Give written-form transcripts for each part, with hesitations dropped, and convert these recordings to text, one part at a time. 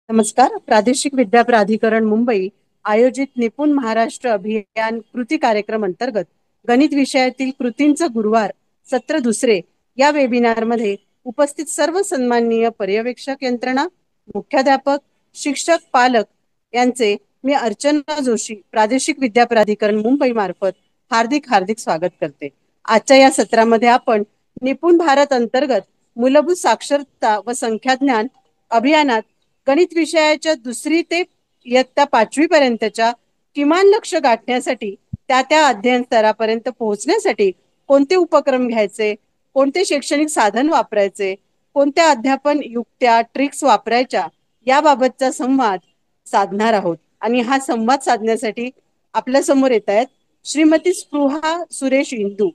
नमस्कार. प्रादेशिक विद्या प्राधिकरण मुंबई आयोजित निपुण महाराष्ट्र अभियान कृती कार्यक्रम अंतर्गत गणित विषयातील कृतींचं गुरुवार सत्र दुसरे या वेबिनारमध्ये उपस्थित सर्व सन्माननीय पर्यवेक्षक यंत्रणा, मुख्याध्यापक, शिक्षक, पालक यांचे मी अर्चना जोशी, प्रादेशिक विद्या प्राधिकरण मुंबई मार्फत हार्दिक हार्दिक स्वागत करते. आजच्या या सत्रामध्ये आपण निपुण भारत अंतर्गत मूलभूत साक्षरता व संख्याज्ञान अभियानात गणित विषयाच्या दुसरी ते इयत्ता 5वी पर्यंतच्या किमान लक्ष्य गाठण्यासाठी त्या अध्ययन स्तरापर्यंत पोहोचण्यासाठी कोणते उपक्रम घ्यायचे, कोणते शैक्षणिक साधन वापरायचे, कोणत्या अध्यापन युक्त्या ट्रिक्स वापरायच्या याबाबतचा संवाद साधणार आहोत. आणि हा संवाद साधण्यासाठी आपल्या समोर येत आहेत श्रीमती स्पृहा सुरेश इंदू.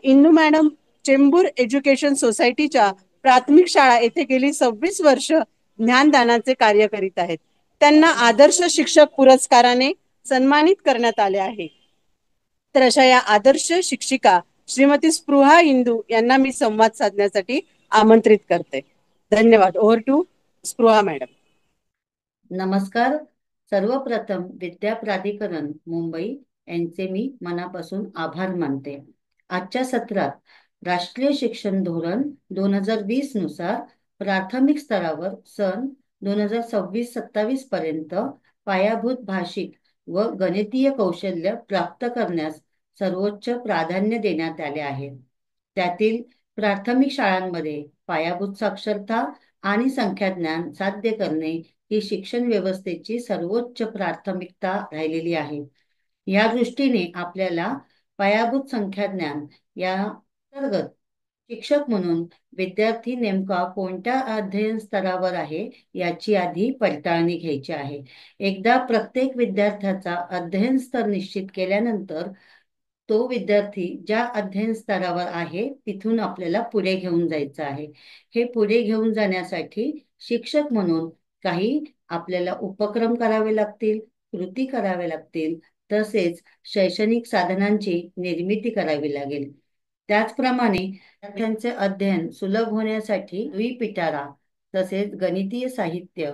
इंदू मॅडम चेंबूर एज्युकेशन सोसायटीच्या प्राथमिक शाळा येथे गेली 26 वर्ष ज्ञानदानाचे कार्य करीत आहेत. त्यांना आदर्श शिक्षक पुरस्काराने सन्मानित करण्यात आले आहे. तर अशा या आदर्श शिक्षिका श्रीमती स्पृहा इंदू यांना मी संवाद साधण्यासाठी आमंत्रित करते. धन्यवाद. Over to Spruha madam. नमस्कार. सर्वप्रथम विद्या प्राधिकरण मुंबई यांचे मी मनापासून आभार मानते. आजच्या सत्रात राष्ट्रीय शिक्षण धोरण 2020 नुसार प्राथमिक स्तरावर सन 2026-27 पर्यंत पायाभूत भाषिक व गणितीय कौशल्य प्राप्त करण्यास सर्वोच्च प्राधान्य देण्यात आले आहे. त्यातील प्राथमिक शाळांमध्ये पायाभूत साक्षरता आणि संख्याज्ञान साध्य करणे ही शिक्षण व्यवस्थेची सर्वोच्च प्राथमिकता राहिलेली आहे. या दृष्टीने आपल्याला पायाभूत संख्याज्ञान या अंतर्गत शिक्षक म्हणून विद्यार्थी नेमका कोणत्या अध्ययन स्तरावर आहे याची आधी पडताळणी घ्यायची आहे. एकदा प्रत्येक विद्यार्थ्याचा अध्ययन स्तर निश्चित केल्यानंतर तो विद्यार्थी ज्या अध्ययन स्तरावर आहे तिथून आपल्याला पुढे घेऊन जायचं आहे. हे पुढे घेऊन जाण्यासाठी शिक्षक म्हणून काही आपल्याला उपक्रम करावे लागतील, कृती करावे लागतील, तसेच शैक्षणिक साधनांची निर्मिती करावी लागेल. त्याचप्रमाणे विद्यार्थ्यांचे अध्ययन सुलभ होण्यासाठी द्विपिटारा तसेच गणितीय साहित्य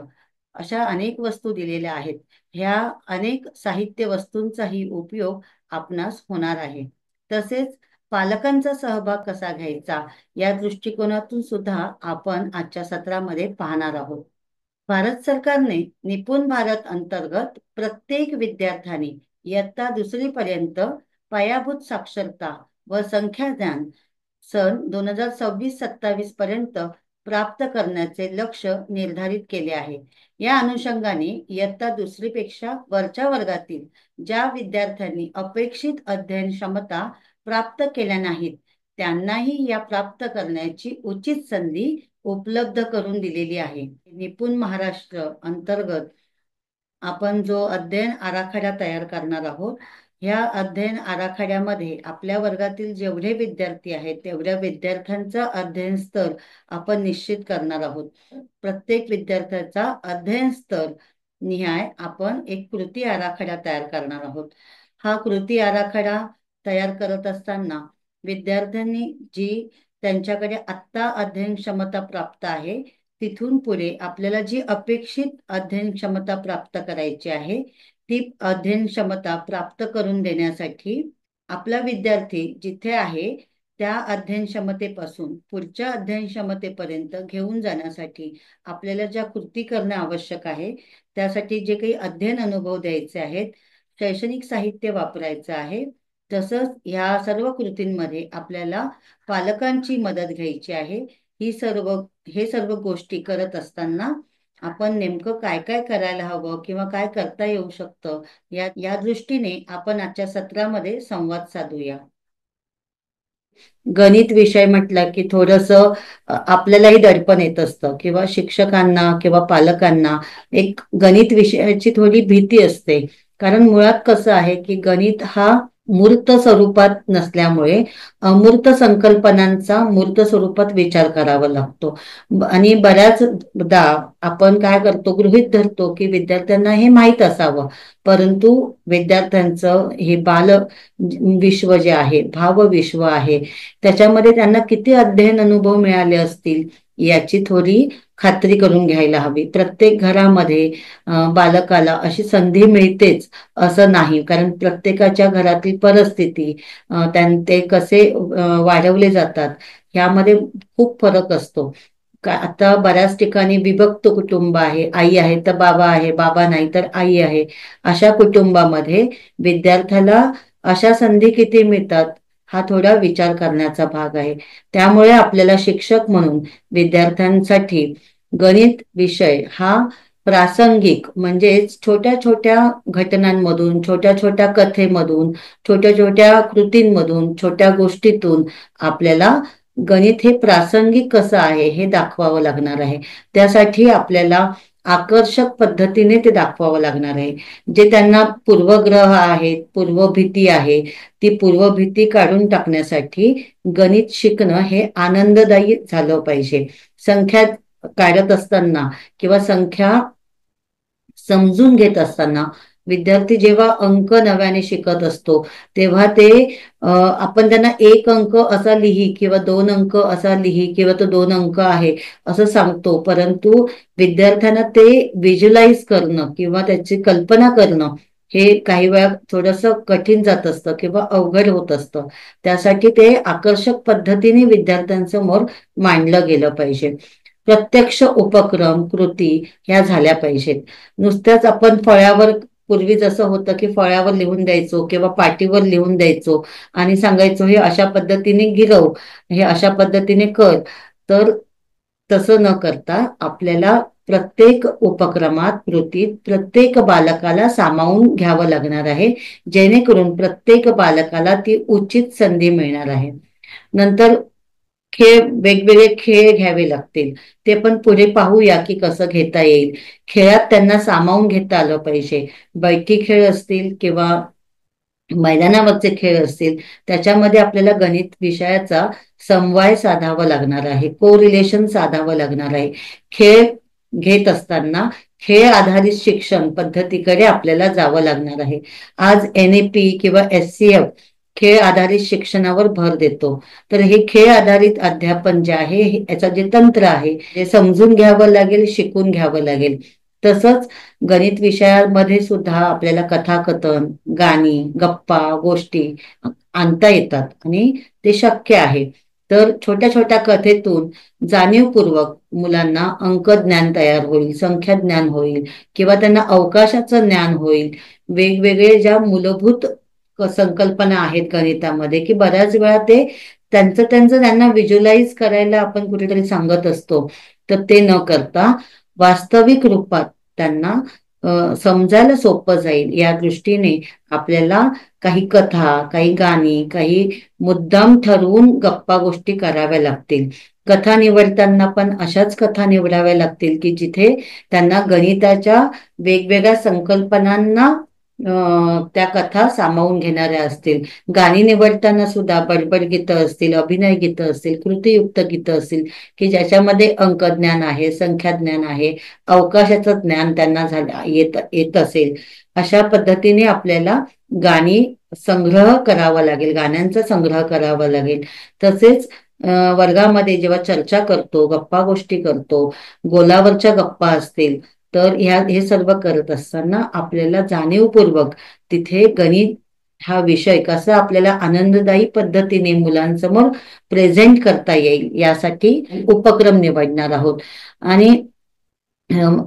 अशा अनेक वस्तू दिलेल्या आहेत. ह्या अनेक साहित्य वस्तूंचाही उपयोग आपणास होणार आहे. तसेच पालकांचा सहभाग कसा घ्यायचा या दृष्टिकोनातून सुद्धा आपण आजच्या सत्रामध्ये पाहणार आहोत. भारत सरकारने निपुण भारत अंतर्गत प्रत्येक विद्यार्थ्याने इयत्ता 2री पर्यंत पायाभूत साक्षरता व संख्याज्ञान सन 2026-27 पर्यंत प्राप्त करण्याचे लक्ष्य निर्धारित केले आहे. या अनुषंगाने इयत्ता 2री पेक्षा वरच्या वर्गातील ज्या विद्यार्थ्यांनी अपेक्षित अध्ययन क्षमता प्राप्त केल्या नाहीत त्यांनाही या प्राप्त करण्याची उचित संधी उपलब्ध करून दिलेली आहे. निपुण महाराष्ट्र अंतर्गत आपण जो अध्ययन आराखडा तयार करणार आहोत, ह्या अध्ययन आराखड्यामध्ये आपल्या वर्गातील जेवढे विद्यार्थी आहेत तेवढ्या विद्यार्थ्यांचा अध्ययन स्तर आपण निश्चित करणार आहोत. प्रत्येक विद्यार्थ्याचा अध्ययन स्तर निहाय आपण एक कृती आराखडा तयार करणार आहोत. हा कृती आराखडा तयार करत असताना विद्यार्थ्यांनी जी त्यांच्याकडे आत्ता अध्ययन क्षमता प्राप्त आहे तिथून पुढे आपल्याला जी अपेक्षित अध्ययन क्षमता प्राप्त करायची आहे ती अध्ययन क्षमता प्राप्त करून देण्यासाठी आपला विद्यार्थी जिथे आहे त्या अध्ययन क्षमतेपासून पुढच्या अध्ययन क्षमतेपर्यंत घेऊन जाण्यासाठी आपल्याला ज्या कृती करणे आवश्यक आहे त्यासाठी जे काही अध्ययन अनुभव द्यायचे आहेत, शैक्षणिक साहित्य वापरायचं आहे, तसंच ह्या सर्व कृतींमध्ये आपल्याला पालकांची मदत घ्यायची आहे. हे सर्व गोष्टी करत असताना आपण नेमकं काय काय करायला हवं किंवा काय करता येऊ शकतं या दृष्टीने आपण आजच्या सत्रामध्ये संवाद साधूया. गणित विषय म्हटलं की थोडंसं आपल्यालाही दडपण येत असतं किंवा शिक्षकांना किंवा पालकांना एक गणित विषयाची थोडी भीती असते. कारण मुळात कसं आहे की गणित हा मूर्त स्वरूपात नसल्यामुळे अमूर्त संकल्पनांचा मूर्त स्वरूपात विचार करावा लागतो आणि बऱ्याचदा आपण काय करतो, गृहीत धरतो की विद्यार्थ्यांना हे माहीत असावं, परंतु विद्यार्थ्यांचं हे बाल विश्व जे आहे, भाव विश्व आहे, त्याच्यामध्ये त्यांना किती अध्ययन अनुभव मिळाले असतील याची थोडी खात्री करून घ्यायला हवी. प्रत्येक घरामध्ये बालकाला अशी संधी मिळतेच असं नाही, कारण प्रत्येकाच्या घरातील परिस्थिती, ते कसे वाढवले जातात यामध्ये खूप फरक असतो. आता बऱ्याच ठिकाणी विभक्त कुटुंब आहे, आई आहे तर बाबा आहे, बाबा नाही तर आई आहे. अशा कुटुंबामध्ये विद्यार्थ्याला अशा संधी किती मिळतात हा थोडा विचार करण्याचा भाग आहे. त्यामुळे आपल्याला शिक्षक म्हणून विद्यार्थ्यांसाठी गणित विषय हा प्रासंगिक, म्हणजेच छोट्या छोट्या घटनांमधून, छोट्या छोट्या कथेमधून, छोट्या छोट्या कृतींमधून, छोट्या गोष्टीतून आपल्याला गणित हे प्रासंगिक कसं आहे हे दाखवावं लागणार आहे. त्यासाठी आपल्याला आकर्षक पद्धतीने ते दाखवावं लागणार आहे. जे त्यांना पूर्वग्रह आहेत, पूर्वभीती आहे, ती पूर्वभीती काढून टाकण्यासाठी गणित शिकणं हे आनंददायी झालं पाहिजे. संख्या काढत असताना किंवा संख्या समजून घेत असताना विद्यार्थी जेव्हा अंक नव्याने शिकत असतो तेव्हा ते आपण त्यांना 1 अंक असा लिही किंवा 2 अंक असा लिही किंवा तो 2 अंक आहे असं सांगतो, परंतु विद्यार्थ्यांना ते व्हिज्युअलाइज करणं किंवा त्याची कल्पना करणं हे काही वेळा थोडंसं कठीण जात असतं किंवा अवघड होत असतं. त्यासाठी ते आकर्षक पद्धतीने विद्यार्थ्यांसमोर मांडलं गेलं पाहिजे. प्रत्यक्ष उपक्रम, कृती ह्या झाल्या पाहिजेत. नुसत्याच आपण फळ्यावर, पूर्वी जसं होतं की फळ्यावर लिहून द्यायचो किंवा पाटीवर लिहून द्यायचो आणि सांगायचो हे अशा पद्धतीने गिरव, हे अशा पद्धतीने कर, तर तसं न करता आपल्याला प्रत्येक उपक्रमात, कृतीत प्रत्येक बालकाला सामावून घ्यावं लागणार आहे, जेणेकरून प्रत्येक बालकाला ती उचित संधी मिळणार आहे. नंतर वेगवेगळे खेळ घ्यावे लागतील. ते पण पुढे पाहूया की कसं घेता येईल. खेळात त्यांना सामावून घेता आलं पाहिजे. बैठी खेळ असतील किंवा मैदानावरचे खेळ असतील, त्याच्यामध्ये आपल्याला गणित विषयाचा समवाय साधावा लागणार आहे, कोरिलेशन साधावं लागणार आहे. खेळ घेत असताना खेळ आधारित शिक्षण पद्धतीकडे आपल्याला जावं लागणार आहे. आज NAP किंवा SCF खेळ आधारित शिक्षणावर भर देतो. तर हे खेळ आधारित अध्यापन जे आहे, याचं जे तंत्र आहे ते समजून घ्यावं लागेल, शिकून घ्यावं लागेल. तसंच गणित विषयामध्ये सुद्धा आपल्याला कथाकथन, गाणी, गप्पा, गोष्टी आणता येतात आणि ते शक्य आहे. तर छोट्या छोट्या कथेतून जाणीवपूर्वक मुलांना अंक ज्ञान तयार होईल, संख्या ज्ञान होईल किंवा त्यांना अवकाशाचं ज्ञान होईल. वेगवेगळे ज्या मूलभूत संकल्पना आहेत गणितामध्ये की बऱ्याच वेळा ते त्यांचं त्यांना व्हिज्युअलाइज करायला आपण कुठेतरी सांगत असतो, तर ते न करता वास्तविक रूपात त्यांना समजायला सोपं जाईल या दृष्टीने आपल्याला काही कथा, काही गाणी, काही मुद्दाम ठरवून गप्पा गोष्टी कराव्या लागतील. कथा निवडताना पण अशाच कथा निवडाव्या लागतील की जिथे त्यांना गणिताच्या वेगवेगळ्या संकल्पनांना त्या कथा सामावून घेणाऱ्या असतील. गाणी निवडताना सुद्धा बडबड गीतं असतील, अभिनय गीतं असतील, कृतीयुक्त गीतं असतील की ज्याच्यामध्ये अंकज्ञान आहे, संख्या ज्ञान आहे, अवकाशाचं ज्ञान त्यांना येत असेल. अशा पद्धतीने आपल्याला गाणी संग्रह करावा लागेल, गाण्यांचा संग्रह करावा लागेल. तसेच वर्गामध्ये जेव्हा चर्चा करतो, गप्पा गोष्टी करतो, गोलावरच्या गप्पा असतील, तर हे सर्व करत असताना आपल्याला जाणीवपूर्वक तिथे गणित हा विषय कसा आपल्याला आनंददायी पद्धतीने मुलांसमोर प्रेझेंट करता येईल यासाठी उपक्रम निवडणार आहोत. आणि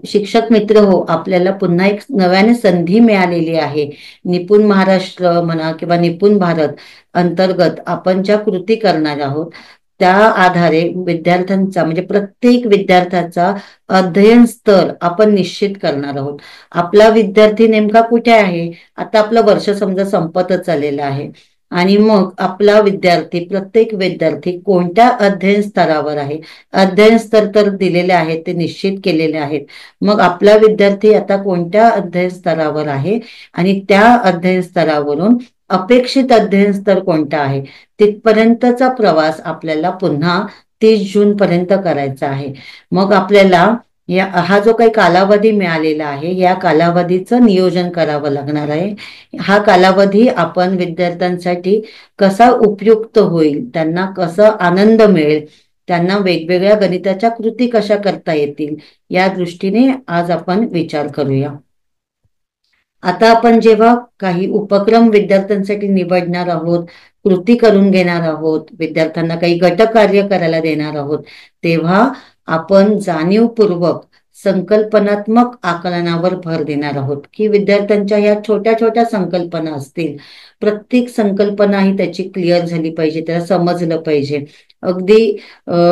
शिक्षक मित्र हो, आपल्याला पुन्हा एक नव्याने संधी मिळालेली आहे. निपुण महाराष्ट्र म्हणा किंवा निपुण भारत अंतर्गत आपण ज्या कृती करणार आहोत त्या आधारे विद्यार्थ्यांचा, म्हणजे प्रत्येक विद्यार्थ्याचा अध्ययन स्तर आपण निश्चित करणार आहोत. आपला विद्यार्थी नेमका कुठे आहे, आता आपलं वर्ष समजा संपतच आलेलं आहे आणि मग आपला विद्यार्थी, प्रत्येक विद्यार्थी कोणत्या अध्ययन स्तरावर आहे, अध्ययन स्तर तर दिलेले आहेत, ते निश्चित केलेले आहेत. मग आपला विद्यार्थी आता कोणत्या अध्ययन स्तरावर आहे आणि त्या अध्ययन स्तरावरून अपेक्षित अध्ययन स्तर कोणता आहे, तिथपर्यंतचा प्रवास आपल्याला पुन्हा 30 जून पर्यंत करायचा आहे. मग आपल्याला हा जो काही कालावधी मिळालेला आहे या कालावधीचं नियोजन करावं लागणार आहे. हा कालावधी आपण विद्यार्थ्यांसाठी कसा उपयुक्त होईल, त्यांना कसं आनंद मिळेल त्यांना वेगवेगळ्या गणिताच्या कृती कशा करता येतील या दृष्टीने आज आपण विचार करूया. आता आपण जेव्हा काही उपक्रम विद्यार्थ्यांसाठी निवडणार आहोत, कृती करून घेणार आहोत, विद्यार्थ्यांना काही गट कार्य करायला देणार आहोत, तेव्हा आपण जाणीवपूर्वक संकल्पनात्मक आकलनावर भर देणार आहोत की विद्यार्थ्यांच्या ह्या छोट्या छोट्या संकल्पना असतील, प्रत्येक संकल्पना ही त्याची क्लिअर झाली पाहिजे, त्याला समजलं पाहिजे. अगदी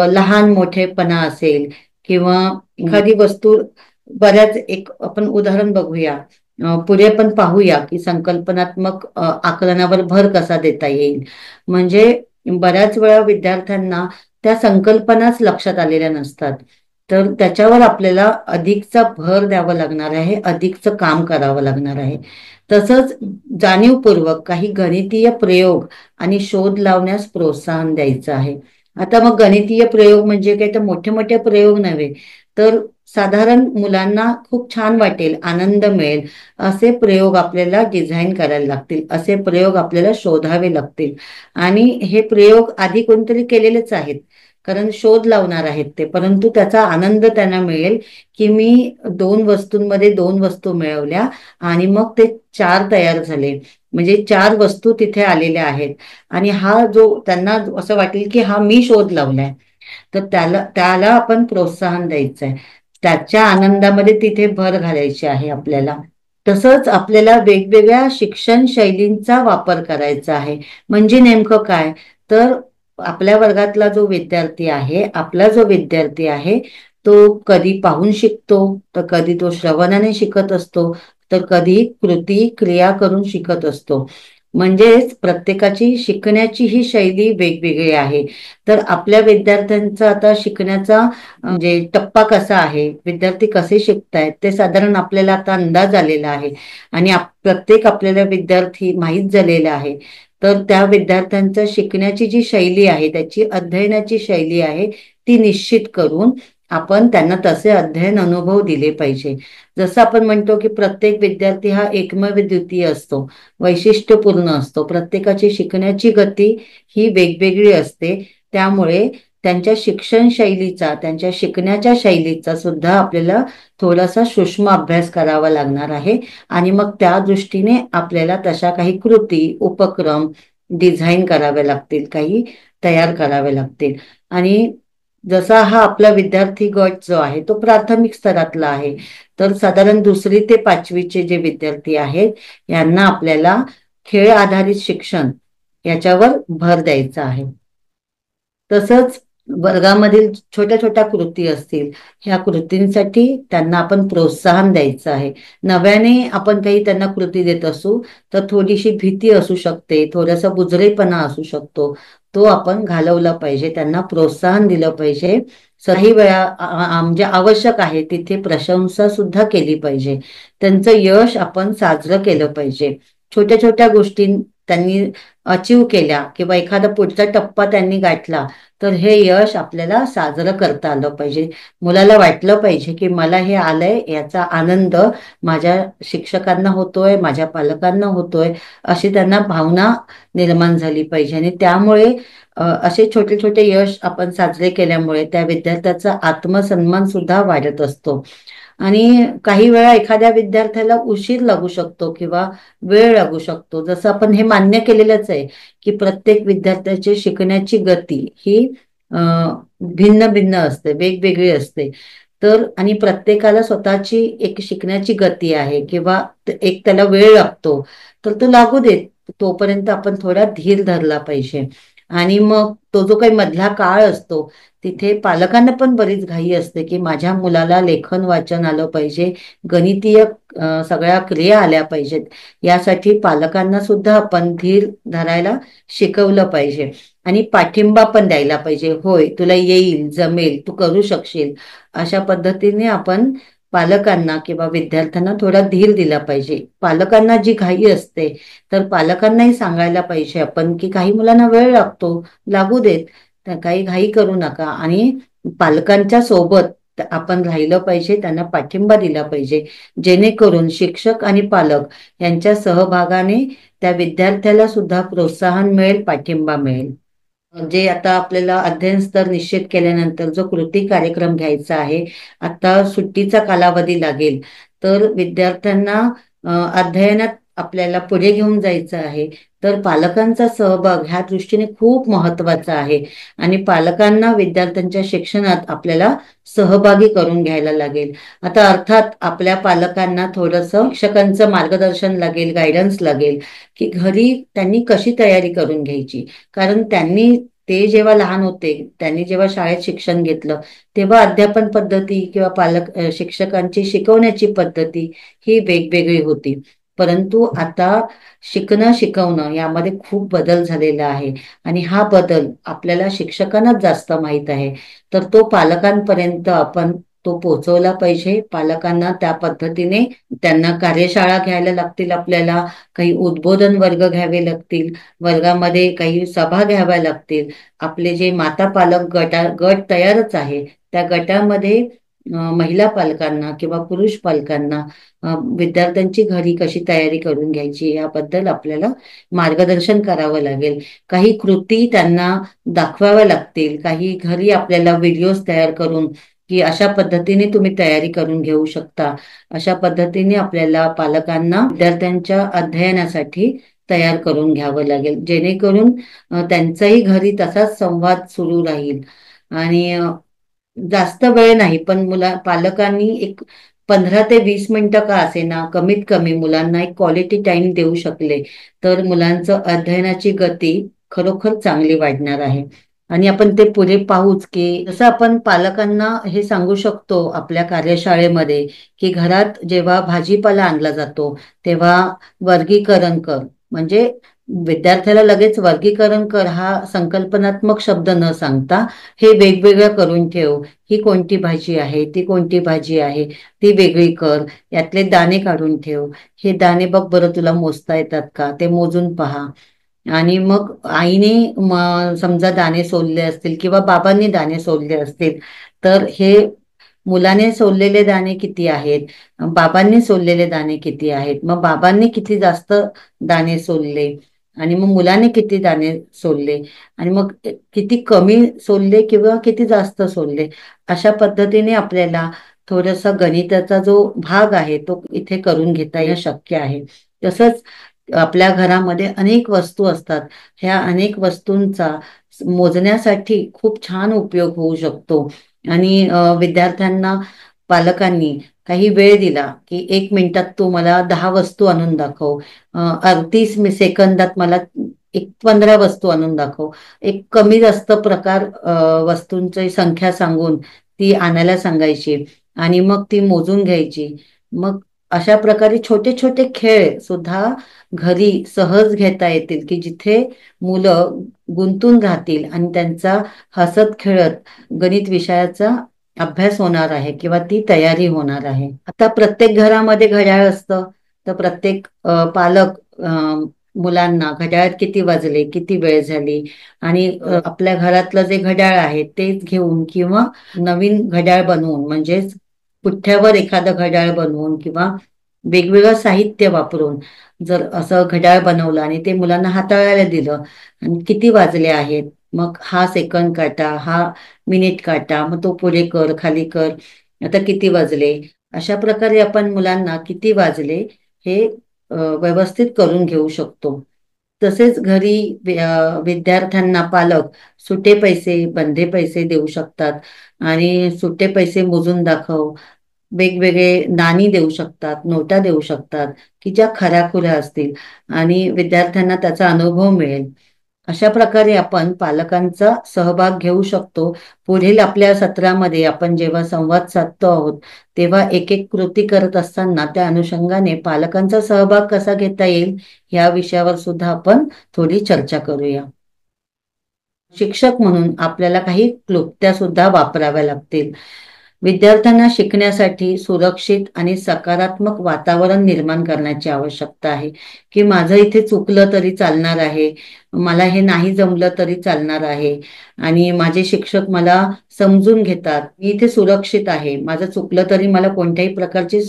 लहान मोठेपणा असेल किंवा एखादी वस्तू, बऱ्याच एक आपण उदाहरण बघूया, पुढे पण पाहूया की संकल्पनात्मक आकलनावर भर कसा देता येईल. म्हणजे बऱ्याच वेळा विद्यार्थ्यांना त्या संकल्पनाच लक्षात आलेल्या नसतात, तर त्याच्यावर आपल्याला अधिकचा भर द्यावा लागणार आहे, अधिकचं काम करावं लागणार आहे. तसंच जाणीवपूर्वक काही गणितीय प्रयोग आणि शोध लावण्यास प्रोत्साहन द्यायचं आहे. आता मग गणितीय प्रयोग म्हणजे काय, तर मोठे मोठे प्रयोग नव्हे, तर साधारण मुलांना खूप छान वाटेल, आनंद मिळेल असे प्रयोग आपल्याला डिझाईन करायला लागतील, असे प्रयोग आपल्याला शोधावे लागतील. आणि हे प्रयोग आधी कोणतरी केलेलेच आहेत, कारण शोध लावणार आहेत ते, परंतु त्याचा आनंद त्यांना मिळेल की मी 2 वस्तूंमध्ये 2 वस्तू मिळवल्या आणि मग ते 4 तयार झाले, म्हणजे 4 वस्तू तिथे आलेल्या आहेत. आणि हा जो त्यांना असं वाटेल की हा मी शोध लावलाय, तर त्याला त्याला आपण प्रोत्साहन द्यायचं आहे, त्याच्या आनंदामध्ये तिथे भर घालायची आहे आपल्याला. तसंच आपल्याला वेगवेगळ्या शिक्षण शैलींचा वापर करायचा आहे. म्हणजे नेमकं काय, तर आपल्या वर्गातला जो विद्यार्थी आहे, आपला जो विद्यार्थी आहे, तो कधी पाहून शिकतो, तर कधी तो श्रवणाने शिकत असतो, तर कधी कृती क्रिया करून शिकत असतो. म्हणजेच प्रत्येकाची शिकण्याची ही शैली वेगवेगळी आहे. तर आपल्या विद्यार्थ्यांचा आता शिकण्याचा म्हणजे टप्पा कसा आहे, विद्यार्थी कसे शिकतायत ते साधारण आपल्याला आता अंदाज आलेला आहे. आणि प्रत्येक आपल्याला विद्यार्थी माहीत झालेला आहे. तर त्या विद्यार्थ्यांचं शिकण्याची जी शैली आहे, त्याची अध्ययनाची शैली आहे, ती निश्चित करून आपण त्यांना तसे अध्ययन अनुभव दिले पाहिजे. जसं आपण म्हणतो की प्रत्येक विद्यार्थी हा एकमेव द्वितीय असतो, वैशिष्ट्यपूर्ण असतो, प्रत्येकाची शिकण्याची गती ही वेगवेगळी असते. त्यामुळे त्यांच्या शिक्षण शैलीचा, त्यांच्या शिकण्याच्या शैलीचा सुद्धा आपल्याला थोडासा सूक्ष्म अभ्यास करावा लागणार आहे. आणि मग त्या दृष्टीने आपल्याला तशा काही कृती, उपक्रम डिझाईन करावे लागतील, काही तयार करावे लागतील. आणि जसा हा आपला विद्यार्थी गट जो आहे तो प्राथमिक स्तरातला आहे, तर साधारण 2री ते 5वीचे जे विद्यार्थी आहेत यांना आपल्याला खेळ आधारित शिक्षण याच्यावर भर द्यायचा आहे. तसंच वर्गामधील छोट्या छोट्या कृती असतील, ह्या कृतींसाठी त्यांना आपण प्रोत्साहन द्यायचं आहे. नव्याने आपण काही त्यांना कृती देत असू तर थोडीशी भीती असू शकते, थोडासा बुजरेपणा असू शकतो, तो आपण घालवला पाहिजे, त्यांना प्रोत्साहन दिलं पाहिजे. काही वेळा म्हणजे आवश्यक आहे तिथे प्रशंसा सुद्धा केली पाहिजे, त्यांचं यश आपण साजरं केलं पाहिजे. छोट्या छोट्या गोष्टी त्यांनी अचीव केल्या किंवा एखादा पुढचा टप्पा त्यांनी गाठला तर हे यश आपल्याला साजरं करता आलं पाहिजे. मुलाला वाटलं पाहिजे की मला हे आलंय, याचा आनंद माझ्या शिक्षकांना होतोय, माझ्या पालकांना होतोय, अशी त्यांना भावना निर्माण झाली पाहिजे. आणि त्यामुळे असे छोटे छोटे यश आपण साजरे केल्यामुळे त्या विद्यार्थ्याचा आत्मसन्मान सुद्धा वाढत असतो. आणि काही वेळा एखाद्या विद्यार्थ्याला उशीर लागू शकतो किंवा वेळ लागू शकतो, जसं आपण हे मान्य केलेलंच आहे की प्रत्येक विद्यार्थ्याची शिकण्याची गती ही भिन्न भिन्न असते, वेगवेगळी असते. तर आणि प्रत्येकाला स्वतःची एक शिकण्याची गती आहे किंवा एक त्याला वेळ लागतो, तर तो लागू देत, तोपर्यंत आपण थोडा धीर धरला पाहिजे. आणि मग तो जो काही मधला काळ असतो तिथे पालकांना पण बरीच घाई असते की माझ्या मुलाला लेखन वाचन आलं पाहिजे, गणितीय सगळ्या क्रिया आल्या पाहिजेत, यासाठी पालकांना सुद्धा आपण धीर धरायला शिकवलं पाहिजे आणि पाठिंबा पण द्यायला पाहिजे. होय, तुला येईल, जमेल, तू करू शकशील, अशा पद्धतीने आपण पालकांना किंवा विद्यार्थ्यांना थोडा धीर दिला पाहिजे. पालकांना जी घाई असते तर पालकांनाही सांगायला पाहिजे आपण की काही मुलांना वेळ लागतो, लागू देत, काही घाई करू नका. आणि पालकांच्या सोबत आपण राहिलं पाहिजे, त्यांना पाठिंबा दिला पाहिजे, जेणेकरून शिक्षक आणि पालक यांच्या सहभागाने त्या विद्यार्थ्याला सुद्धा प्रोत्साहन मिळेल, पाठिंबा मिळेल. जे आता आपल्याला अध्ययन स्तर निश्चित केल्यानंतर जो कृती कार्यक्रम घ्यायचा आहे, आता सुट्टीचा कालावधी लागेल, तर विद्यार्थ्यांना अध्ययनात आपल्याला पुढे घेऊन जायचं आहे. तर पालकांचा सहभाग ह्या दृष्टीने खूप महत्वाचा आहे आणि पालकांना विद्यार्थ्यांच्या शिक्षणात आपल्याला सहभागी करून घ्यायला लागेल. आता अर्थात आपल्या पालकांना थोडंसं शिक्षकांचं मार्गदर्शन लागेल, गायडन्स लागेल, की घरी त्यांनी कशी तयारी करून घ्यायची. कारण ते जेव्हा लहान होते, त्यांनी जेव्हा शाळेत शिक्षण घेतलं, तेव्हा अध्यापन पद्धती किंवा शिक्षकांची शिकवण्याची पद्धती ही वेगवेगळी होती. परंतु आता शिकणं शिकवणं यामध्ये खूप बदल झालेला आहे आणि हा बदल आपल्याला शिक्षकांनाच जास्त माहीत आहे. तर तो पालकांपर्यंत आपण तो पोहोचवला पाहिजे. पालकांना त्या पद्धतीने त्यांना कार्यशाळा घ्यायला लागतील, आपल्याला काही उद्बोधन वर्ग घ्यावे लागतील, वर्गामध्ये काही सभा घ्याव्या लागतील. आपले जे माता पालक गट तयारच आहे, त्या गटामध्ये महिला पालकांना किंवा पुरुष पालकांना विद्यार्थ्यांची घरी कशी तयारी करून घ्यायची याबद्दल आपल्याला मार्गदर्शन करावं लागेल. काही कृती त्यांना दाखवाव्या लागतील, काही घरी आपल्याला व्हिडिओज तयार करून की अशा पद्धतीने तुम्ही तयारी करून घेऊ शकता, अशा पद्धतीने आपल्याला पालकांना विद्यार्थ्यांच्या अध्ययनासाठी तयार करून घ्यावं लागेल, जेणेकरून त्यांचाही घरी तसाच संवाद सुरू राहील. आणि जास्त वेळ नाही, पण पालकांनी एक 15 ते 20 मिनिटं का असेना, कमीत कमी मुलांना एक क्वालिटी टाइम देऊ शकले, तर मुलांचं अध्ययनाची गती खरोखर चांगली वाढणार आहे. आणि आपण ते पुढे पाहूच, की जसं आपण पालकांना हे सांगू शकतो आपल्या कार्यशाळेमध्ये, की घरात जेव्हा भाजीपाला आणला जातो तेव्हा वर्गीकरण कर. म्हणजे विद्यार्थ्याला लगेच वर्गीकरण कर हा संकल्पनात्मक शब्द न सांगता हे वेगवेगळं करून ठेव. ही कोणती भाजी आहे, ती कोणती भाजी आहे, ती वेगळी कर. यातले दाणे काढून ठेव. हे दाणे बघ बरं, तुला मोजता येतात का, ते मोजून पहा. आणि मग आईने समजा दाणे सोलले असतील किंवा बाबांनी दाणे सोलले असतील, तर हे मुलाने सोललेले दाणे किती आहेत, बाबांनी सोललेले दाणे किती आहेत, मग बाबांनी किती जास्त दाणे सोलले आणि मग मुलाने किती दाणे सोलले आणि मग किती कमी सोलले किंवा किती जास्त सोलले, अशा पद्धतीने आपल्याला थोडासा गणिताचा जो भाग आहे तो इथे करून घेता येणं शक्य आहे. तसंच आपल्या घरामध्ये अनेक वस्तू असतात. ह्या अनेक वस्तूंचा मोजण्यासाठी खूप छान उपयोग होऊ शकतो. आणि विद्यार्थ्यांना पालकांनी काही वेळ दिला, की 1 मिनिटात तू मला 10 वस्तू आणून दाखव, 30 सेकंदात मला 15 वस्तू आणून दाखव. एक कमी जास्त प्रकार वस्तूंची संख्या सांगून ती आणायला सांगायची आणि मग ती मोजून घ्यायची. मग अशा प्रकारे छोटे छोटे खेळ सुद्धा घरी सहज घेता येतील, की जिथे मुलं गुंतून राहतील आणि त्यांचा हसत खेळत गणित विषयाचा अभ्यास होणार आहे किंवा ती तयारी होणार आहे. आता प्रत्येक घरामध्ये घड्याळ असतं, तर प्रत्येक पालक मुलांना घड्याळात किती वाजले, किती वेळ झाली आणि आपल्या घरातलं जे घड्याळ आहे तेच घेऊन किंवा नवीन घड्याळ बनवून, म्हणजेच पुठ्ठ्यावर एखादं घड्याळ बनवून किंवा वेगवेगळं साहित्य वापरून जर असं घड्याळ बनवलं आणि ते मुलांना हाताळायला दिलं आणि किती वाजले आहेत, मग हा सेकंद काटा, हा मिनिट काटा, मग तो पुढे कर, खाली कर, आता किती वाजले, अशा प्रकारे आपण मुलांना किती वाजले हे व्यवस्थित करून घेऊ शकतो. तसेच घरी विद्यार्थ्यांना पालक सुटे पैसे, बंधे पैसे देऊ शकतात आणि सुटे पैसे मोजून दाखव, वेगवेगळे नाणी देऊ शकतात, नोटा देऊ शकतात, की ज्या खऱ्याखुऱ्या असतील आणि विद्यार्थ्यांना त्याचा अनुभव मिळेल. अशा प्रकारे आपण पालकांचा सहभाग घेऊ शकतो. पुढील आपल्या सत्रामध्ये आपण जेव्हा संवाद साधतो आहोत, तेव्हा एक एक कृती करत असताना त्या अनुषंगाने पालकांचा सहभाग कसा घेता येईल या विषयावर सुद्धा आपण थोडी चर्चा करूया. शिक्षक म्हणून आपल्याला काही क्लुप्त्या सुद्धा वापराव्या लागतील. विद्यार्थ्यांना शिकण्यासाठी सुरक्षित आणि सकारात्मक वातावरण निर्माण करण्याची आवश्यकता आहे, की माझं इथे चुकलं तरी चालणार आहे, मला हे नाही जमलं तरी चालणार आहे आणि माझे शिक्षक मला समजून घेतात, मी इथे सुरक्षित आहे, माझं चुकलं तरी मला कोणत्याही प्रकारची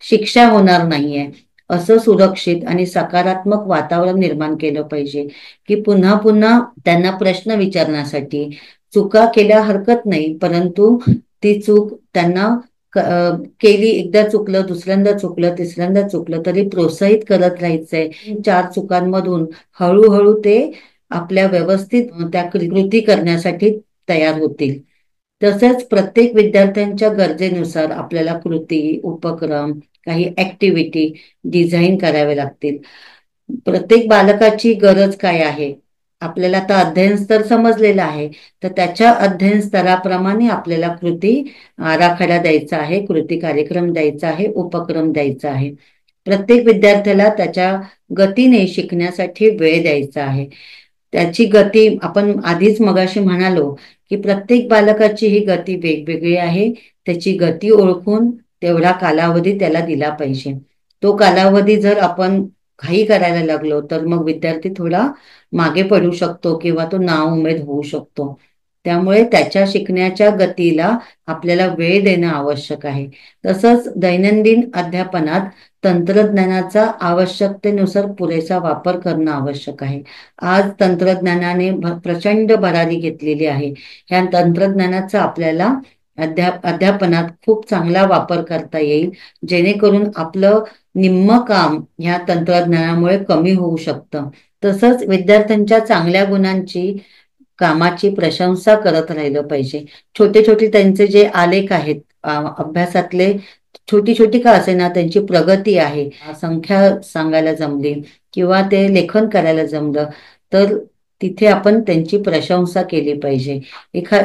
शिक्षा होणार नाहीये, असं सुरक्षित आणि सकारात्मक वातावरण निर्माण केलं पाहिजे की पुन्हा पुन्हा त्यांना प्रश्न विचारण्यासाठी. चुका केल्या हरकत नाही, परंतु ती चूक त्यांना केली, एकदा चुकलं, दुसऱ्यांदा चुकलं, तिसऱ्यांदा चुकलं तरी प्रोत्साहित करत राहायचंय. 4 चुकांमधून हळूहळू ते आपल्या व्यवस्थित त्या कृती करण्यासाठी तयार होतील. तसंच प्रत्येक विद्यार्थ्यांच्या गरजेनुसार आपल्याला कृती, उपक्रम, काही ऍक्टिव्हिटी डिझाईन करावे लागतील. प्रत्येक बालकाची गरज काय आहे, आपल्याला आता अध्ययन स्तर समजलेला आहे, तर त्याच्या अध्ययन स्तराप्रमाणे आपल्याला कृती आराखडा द्यायचा आहे, कृती कार्यक्रम द्यायचा आहे, उपक्रम द्यायचा आहे. प्रत्येक विद्यार्थ्याला त्याच्या गतीने शिकण्यासाठी वेळ द्यायचा आहे. त्याची गती आपण आधीच मगाशी म्हणालो की प्रत्येक बालकाची ही गती वेगवेगळी आहे. त्याची गती ओळखून तेवढा कालावधी त्याला दिला पाहिजे. तो कालावधी जर आपण घाई करायला लागलो तर मग विद्यार्थी थोडा मागे पडू शकतो किंवा तो नाउमेद होऊ शकतो. त्यामुळे त्याच्या शिकण्याच्या गतीला आपल्याला वेळ देणं आवश्यक आहे. तसंच दैनंदिन अध्यापनात तंत्रज्ञानाचा आवश्यकतेनुसार पुरेसा वापर करणं आवश्यक आहे. आज तंत्रज्ञानाने प्रचंड भरारी घेतलेली आहे. ह्या तंत्रज्ञानाचा आपल्याला अध्यापनात खूप चांगला वापर करता येईल, जेणेकरून आपलं निम्म काम ह्या तंत्रज्ञानामुळे कमी होऊ शकतं. तसंच विद्यार्थ्यांच्या चांगल्या गुणांची, कामाची प्रशंसा करत राहिलं पाहिजे. छोटे छोटे त्यांचे जे आलेख आहेत अभ्यासातले, छोटी छोटी का असेना त्यांची प्रगती आहे, संख्या सांगायला जमली किंवा ते लेखन करायला जमलं, तर तिथे आपण त्यांची प्रशंसा केली पाहिजे.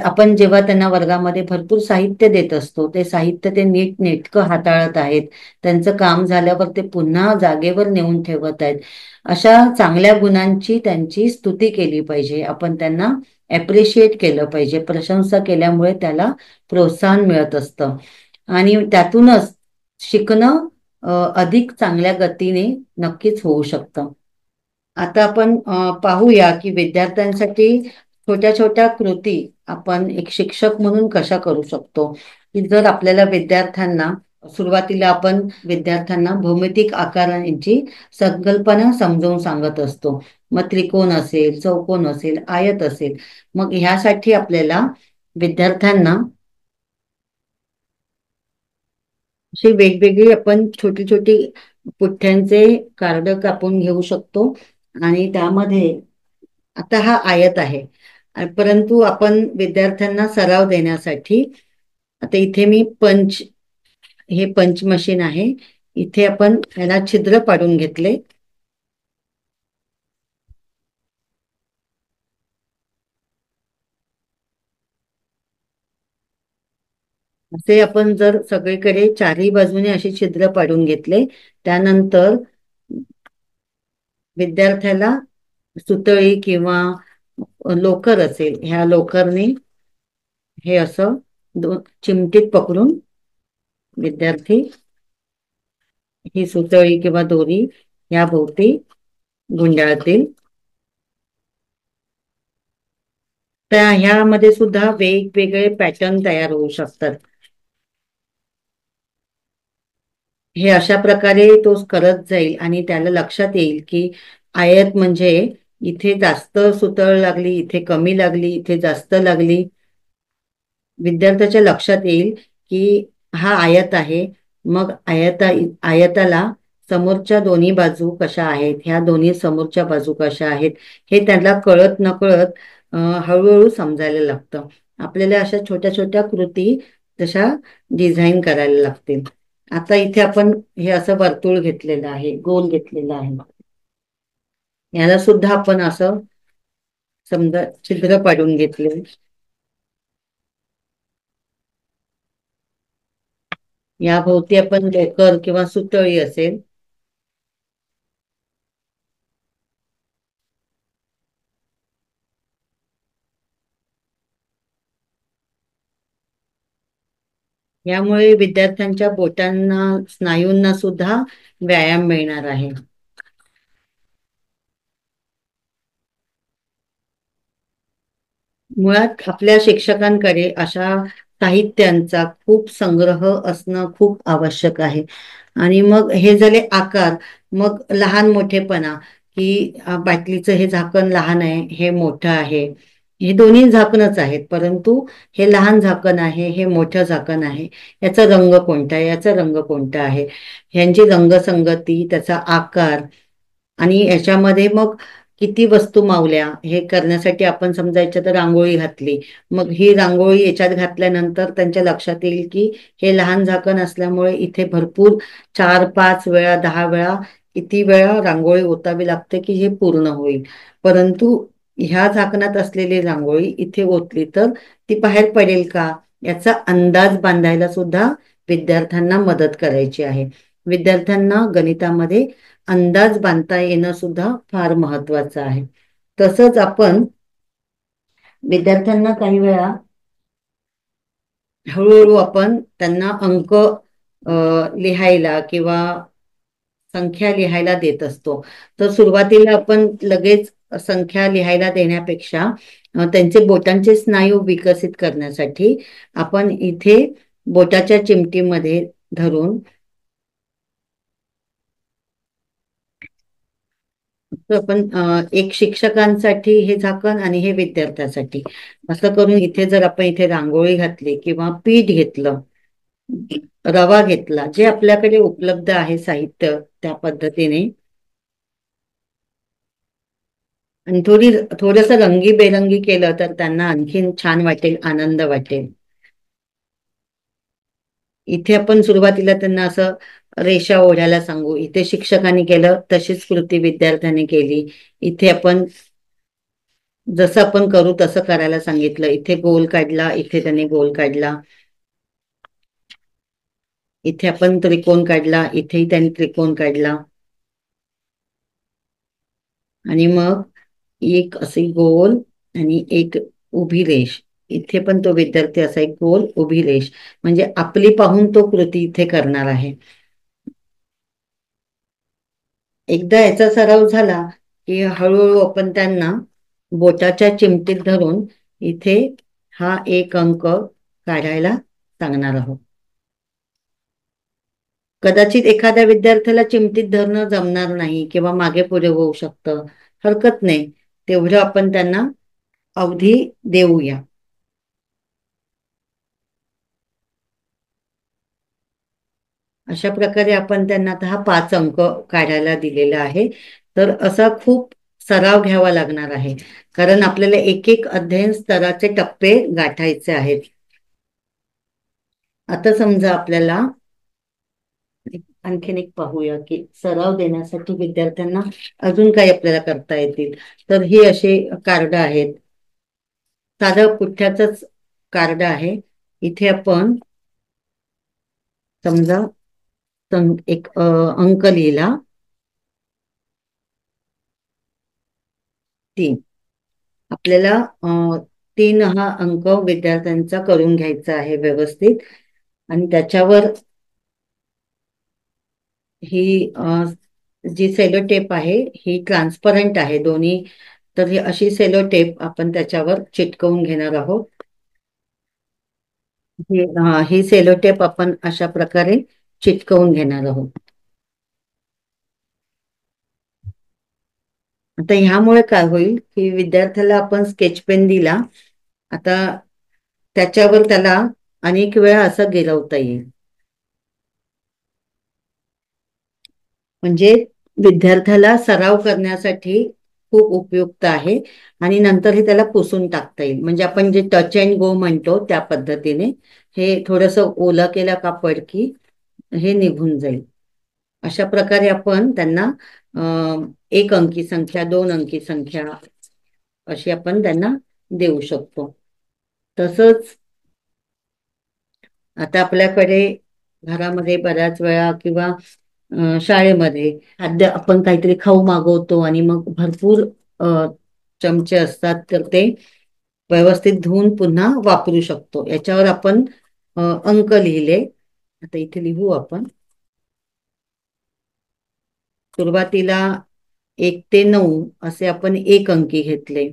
आपण जेव्हा त्यांना वर्गामध्ये भरपूर साहित्य देत असतो, ते साहित्य ते नीट नेटकं हाताळत आहेत, त्यांचं काम झाल्यावर ते पुन्हा जागेवर नेऊन ठेवत आहेत, अशा चांगल्या गुणांची त्यांची स्तुती केली पाहिजे. आपण त्यांना ॲप्रिशिएट केलं पाहिजे. प्रशंसा केल्यामुळे त्याला प्रोत्साहन मिळत असतं आणि त्यातूनच शिकणं अधिक चांगल्या गतीने नक्कीच होऊ शकतं. आता आपण पाहूया की विद्यार्थ्यांसाठी छोट्या छोट्या कृती आपण एक शिक्षक म्हणून कशा करू शकतो. की जर आपल्याला विद्यार्थ्यांना सुरुवातीला आपण विद्यार्थ्यांना भौमितिक आकारांची संकल्पना समजावून सांगत असतो. मग त्रिकोण असेल, चौकोन असेल, आयत असेल, मग ह्यासाठी आपल्याला विद्यार्थ्यांना अशी वेगवेगळी आपण छोटी छोटी पुठ्ठ्यांचे कार्ड कापून घेऊ शकतो आणि त्यामध्ये आता हा आयत आहे, परंतु आपण विद्यार्थ्यांना सराव देण्यासाठी आता इथे मी हे पंच मशीन आहे, इथे आपण याला छिद्र पाडून घेतले. असे आपण जर सगळीकडे चारही बाजूने असे छिद्र पाडून घेतले, त्यानंतर विद्यार्थ्याला सुतळी किंवा लोकर असेल, ह्या लोकरने हे असं चिमटीत पकडून विद्यार्थी ही सुतळी किंवा दोरी या भोवती गुंडाळतील. तर ह्यामध्ये सुद्धा वेगवेगळे पॅटर्न तयार होऊ शकतात. हे अशा प्रकारे तो करत जाईल आणि त्याला लक्षात येईल की आयत म्हणजे इथे जास्त सुतळ लागली, इथे कमी लागली, इथे जास्त लागली. विद्यार्थ्याच्या लक्षात येईल की हा आयत आहे, मग आयताला समोरच्या दोन्ही बाजू कशा आहेत, ह्या दोन्ही समोरच्या बाजू कशा आहेत, हे त्याला कळत नकळत हळूहळू समजायला लागतं. आपल्याला अशा छोट्या छोट्या कृती तशा डिझाईन करायला लागतील. आता इथे आपण हे असं वर्तुळ घेतलेलं आहे, गोल घेतलेलं आहे, याला सुद्धा आपण असं समजा छिद्र पाडून घेतले. या भोवती आपण लोकर किंवा सुतळी असेल यामुळे विद्यार्थ्यांच्या बोटांना, स्नायूंना सुद्धा व्यायाम मिळणार आहे. मुळात आपल्या शिक्षकांकडे अशा साहित्यांचा खूप संग्रह असणं खूप आवश्यक आहे. आणि मग हे झाले आकार. मग लहान मोठेपणा, की बाटलीचं हे झाकण लहान आहे, हे मोठं आहे. हे दोन्ही झाकणच आहेत, परंतु हे लहान झाकण आहे, हे मोठं झाकण आहे. याचा रंग कोणता आहे, याचा रंग कोणता आहे, ह्यांची रंगसंगती, त्याचा आकार, आणि याच्यामध्ये मग किती वस्तू मावल्या हे करण्यासाठी आपण समजा याच्यात रांगोळी घातली. मग ही रांगोळी याच्यात घातल्यानंतर त्यांच्या लक्षात येईल की हे लहान झाकण असल्यामुळे इथे भरपूर 4-5 वेळा 10 वेळा किती वेळा रांगोळी ओतावी लागते की हे पूर्ण होईल. परंतु ह्या झाकणात असलेली रांगोळी इथे ओतली तर ती बाहेर पडेल का, याचा अंदाज बांधायला सुद्धा विद्यार्थ्यांना मदत करायची आहे. विद्यार्थ्यांना गणितामध्ये अंदाज बांधता येणं सुद्धा फार महत्वाचं आहे. तसंच आपण विद्यार्थ्यांना काही वेळा हळूहळू आपण त्यांना अंक लिहायला किंवा संख्या लिहायला देत असतो. तर सुरुवातीला आपण लगेच संख्या लिहायला देण्यापेक्षा त्यांचे बोटांचे स्नायू विकसित करण्यासाठी आपण इथे बोटाच्या चिमटीमध्ये धरून आपण एक शिक्षकांसाठी हे झाकण आणि हे विद्यार्थ्यासाठी असं करून इथे जर आपण इथे रांगोळी घातली किंवा पीठ घेतलं, रवा घेतला, जे आपल्याकडे उपलब्ध आहे साहित्य त्या पद्धतीने, आणि थोडस रंगीबेरंगी केलं तर त्यांना आणखीन छान वाटेल, आनंद वाटेल. इथे आपण सुरुवातीला त्यांना असं रेषा ओढायला सांगू. इथे शिक्षकांनी केलं तशीच कृती विद्यार्थ्यांनी केली. इथे आपण जसं आपण करू तसं करायला सांगितलं. इथे गोल काढला, इथे त्यांनी गोल काढला. इथे आपण त्रिकोण काढला, इथेही त्यांनी त्रिकोण काढला. आणि मग एक अशी गोल आणि एक उभी रेष. इथे पण तो विद्यार्थी असा एक गोल उभी रेष, म्हणजे आपली पाहून तो कृती इथे करणार आहे. एकदा याचा सराव झाला की हळूहळू आपण त्यांना बोटाच्या चिमटीत धरून इथे हा एक अंक काढायला सांगणार आहोत. कदाचित एखाद्या विद्यार्थ्याला चिमटीत धरणं जमणार नाही किंवा मागे पुढे होऊ शकतं, हरकत नाही, तेवढं आपण त्यांना अवधी देऊया. अशा प्रकारे आपण त्यांना आता हा 5 अंक काढायला दिलेला आहे. तर असा खूप सराव घ्यावा लागणार आहे, कारण आपल्याला एक एक अध्ययन स्तराचे टप्पे गाठायचे आहेत. आता समजा आपल्याला आणखीन एक पाहूया की सराव देण्यासाठी विद्यार्थ्यांना अजून काही आपल्याला करता येतील. तर ही असे कार्ड आहेत, साधं पुठ्ठ्याचंच कार्ड आहे. इथे आपण समजा एक अंक लिहिला 3. आपल्याला 3 हा अंक विद्यार्थ्यांचा करून घ्यायचा आहे व्यवस्थित. आणि त्याच्यावर ही जी सेलो टेप आहे ही ट्रान्सपरंट आहे दोन्ही. तर ही अशी सेलो टेप आपण त्याच्यावर चिटकवून घेणार आहोत. ही सेलो टेप आपण अशा प्रकारे चिटकवून घेणार आहोत. आता ह्यामुळे काय होईल की विद्यार्थ्याला आपण स्केच पेन दिला, आता त्याच्यावर त्याला अनेक वेळा असं गिरवता येईल. म्हणजे विद्यार्थ्याला सराव करण्यासाठी खूप उपयुक्त आहे. आणि नंतर हे त्याला पुसून टाकता येईल, म्हणजे आपण जे टच अँड गो म्हणतो त्या पद्धतीने हे थोडस ओलं केलं कापड की हे निघून जाईल. अशा प्रकारे आपण त्यांना 1 अंकी संख्या, 2 अंकी संख्या अशी आपण त्यांना देऊ शकतो. तसंच आता आपल्याकडे घरामध्ये बऱ्याच वेळा किंवा शाळेमध्ये खाद्य आपण काहीतरी खाऊ मागवतो आणि मग भरपूर चमचे असतात, तर ते व्यवस्थित धुवून पुन्हा वापरू शकतो. याच्यावर आपण अंक लिहिले. आता इथे लिहू आपण. सुरुवातीला 1 ते 9 असे आपण 1 अंकी घेतले.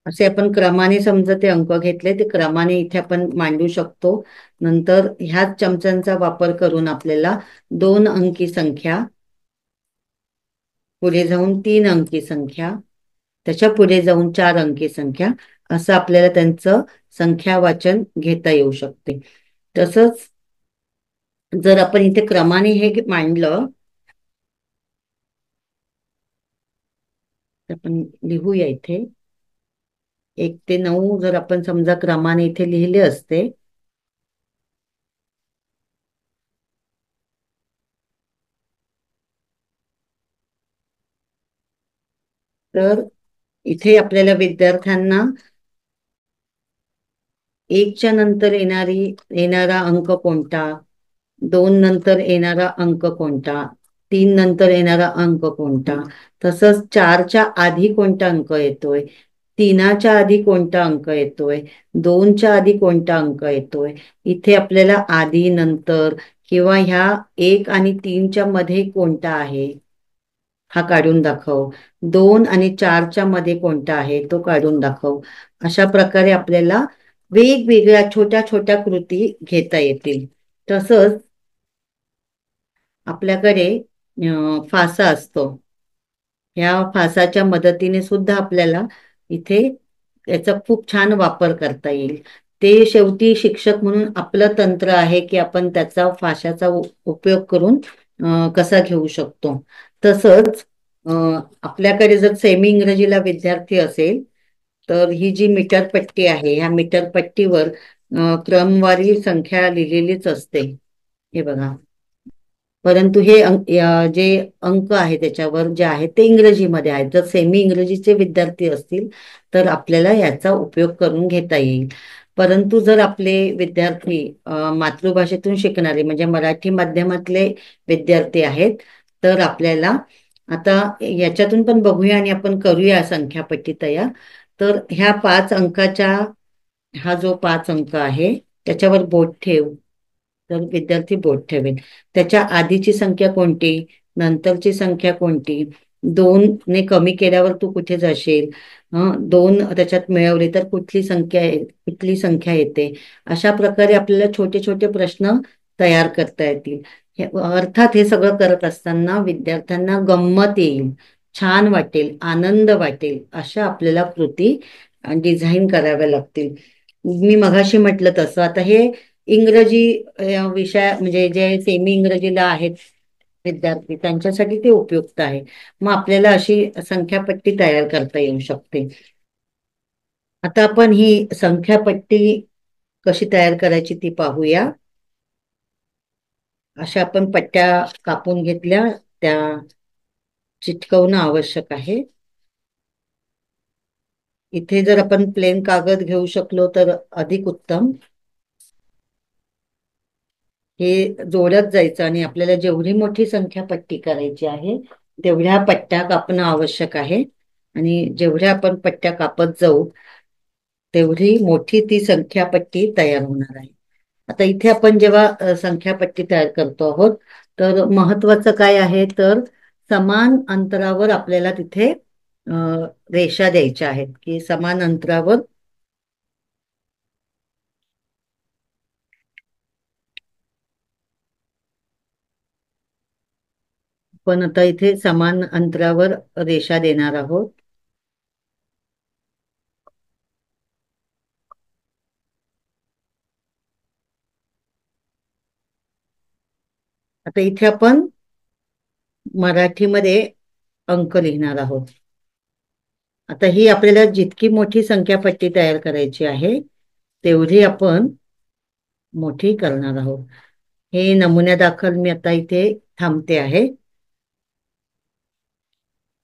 असे आपण क्रमाने समजा ते अंक घेतले ते क्रमाने इथे आपण मांडू शकतो. नंतर ह्याच चमच्यांचा वापर करून आपल्याला 2 अंकी संख्या, पुढे जाऊन 3 अंकी संख्या, त्याच्या पुढे जाऊन 4 अंकी संख्या, असं आपल्याला त्यांचं संख्या वाचन घेता येऊ शकते. तसंच जर आपण इथे क्रमाने हे मांडलं तर आपण लिहूया इथे 1 ते 9 जर आपण समजा क्रमाने इथे लिहिले असते तर इथे आपल्याला विद्यार्थ्यांना 1च्या नंतर येणारा अंक कोणता, 2 नंतर येणारा अंक कोणता, 3 नंतर येणारा अंक कोणता, तसंच 4च्या आधी कोणता अंक येतोय, 3च्या आधी कोणता अंक येतोय, 2च्या आधी कोणता अंक येतोय. इथे आपल्याला आधी नंतर किंवा ह्या 1 आणि 3च्या मध्ये कोणता आहे हा काढून दाखव, 2 आणि 4च्या मध्ये कोणता आहे तो काढून दाखव. अशा प्रकारे आपल्याला वेगवेगळ्या छोट्या छोट्या कृती घेता येतील. तसंच आपल्याकडे फासा असतो. या फासाच्या मदतीने सुद्धा आपल्याला इथे याचा खूप छान वापर करता येईल. ते शेवटी शिक्षक म्हणून आपलं तंत्र आहे की आपण त्याचा फाशाचा उपयोग करून कसा घेऊ शकतो. तसंच आपल्याकडे जर सेमी इंग्रजीला विद्यार्थी असेल तर ही जी मीटरपट्टी आहे ह्या मीटरपट्टीवर क्रमवारी संख्या लिहिलेलीच असते, हे बघा. परंतु हे जे अंक आहे त्याच्यावर जे आहे ते इंग्रजीमध्ये आहेत. जर सेमी इंग्रजीचे विद्यार्थी असतील तर आपल्याला याचा उपयोग करून घेता येईल. परंतु जर आपले विद्यार्थी मातृभाषेतून शिकणारे म्हणजे मराठी माध्यमातले विद्यार्थी आहेत तर आपल्याला आता याच्यातून पण बघूया आणि आपण करूया संख्यापट्टी तयार. तर ह्या 5 अंकाच्या हा जो 5 अंक आहे त्याच्यावर बोट ठेव, तर विद्यार्थी बोट ठेवेल. त्याच्या आधीची संख्या कोणती, नंतरची संख्या कोणती, 2ने कमी केल्यावर तू कुठे जाशील, 2 त्याच्यात मिळवले तर कुठली संख्या येते. अशा प्रकारे आपल्याला छोटे छोटे प्रश्न तयार करता येतील. अर्थात हे सगळं करत असताना विद्यार्थ्यांना गंमत येईल, छान वाटेल, आनंद वाटेल अशा आपल्याला कृती डिझाईन कराव्या लागतील. मी मगाशी म्हटलं तसं आता हे इंग्रजी विषय म्हणजे जे सेमी इंग्रजीला आहेत विद्यार्थी त्यांच्यासाठी ते उपयुक्त आहे. मग आपल्याला अशी संख्यापट्टी तयार करता येऊ शकते. आता आपण ही संख्यापट्टी कशी तयार करायची ती पाहूया. अशा आपण पट्ट्या कापून घेतल्या, त्या चिटकवणं आवश्यक आहे. इथे जर आपण प्लेन कागद घेऊ शकलो तर अधिक उत्तम. हे जोडत जायचं आणि आपल्याला जेवढी मोठी संख्यापट्टी करायची आहे तेवढ्या पट्ट्या कापणं आवश्यक आहे. आणि जेवढ्या आपण पट्ट्या कापत जाऊ तेवढी मोठी ती संख्यापट्टी तयार होणार आहे. आता इथे आपण जेव्हा संख्यापट्टी तयार करतो आहोत तर महत्वाचं काय आहे तर समान अंतरावर आपल्याला तिथे रेषा द्यायच्या आहेत की समान अंतरावर पण आता इथे समान अंतरावर रेषा देणार आहोत. आता इथे आपण मराठीमध्ये अंक लिहिणार आहोत. आता ही आपल्याला जितकी मोठी संख्यापट्टी तयार करायची आहे तेवढी आपण मोठी करणार आहोत. हे नमुन्यादाखल मी आता इथे थांबते आहे.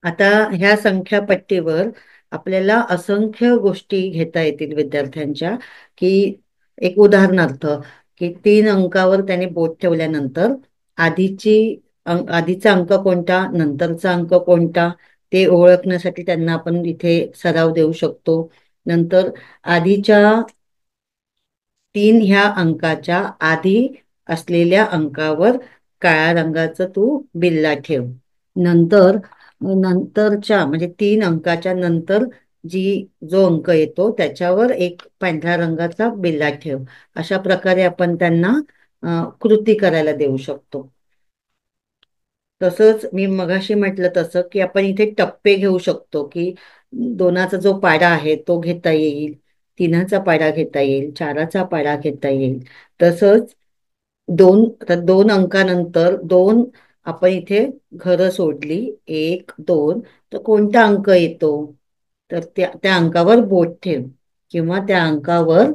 आता ह्या संख्यापट्टीवर आपल्याला असंख्य गोष्टी घेता येतील विद्यार्थ्यांच्या, की एक उदाहरणार्थ की 3 अंकावर त्याने बोट ठेवल्यानंतर आधीचा अंक कोणता, नंतरचा अंक कोणता ते ओळखण्यासाठी त्यांना आपण इथे सराव देऊ शकतो. नंतर आधीच्या 3 ह्या अंकाच्या आधी असलेल्या अंकावर काळ्या रंगाचं तू बिल्ला ठेव. नंतरच्या म्हणजे 3 अंकाच्या नंतर जी जो अंक येतो त्याच्यावर एक पांढऱ्या रंगाचा बिल्ला ठेव. अशा प्रकारे आपण त्यांना कृती करायला देऊ शकतो. तसंच मी मगाशी म्हटलं तसं की आपण इथे टप्पे घेऊ शकतो, की दोनाचा जो पाढा आहे तो घेता येईल, तीनाचा पाढा घेता येईल, चाराचा पाढा घेता येईल. तसंच आता 2 अंकानंतर आपण इथे घरं सोडली, 1, 2, तर कोणता अंक येतो? तर त्या त्या अंकावर बोट ठेव किंवा त्या अंकावर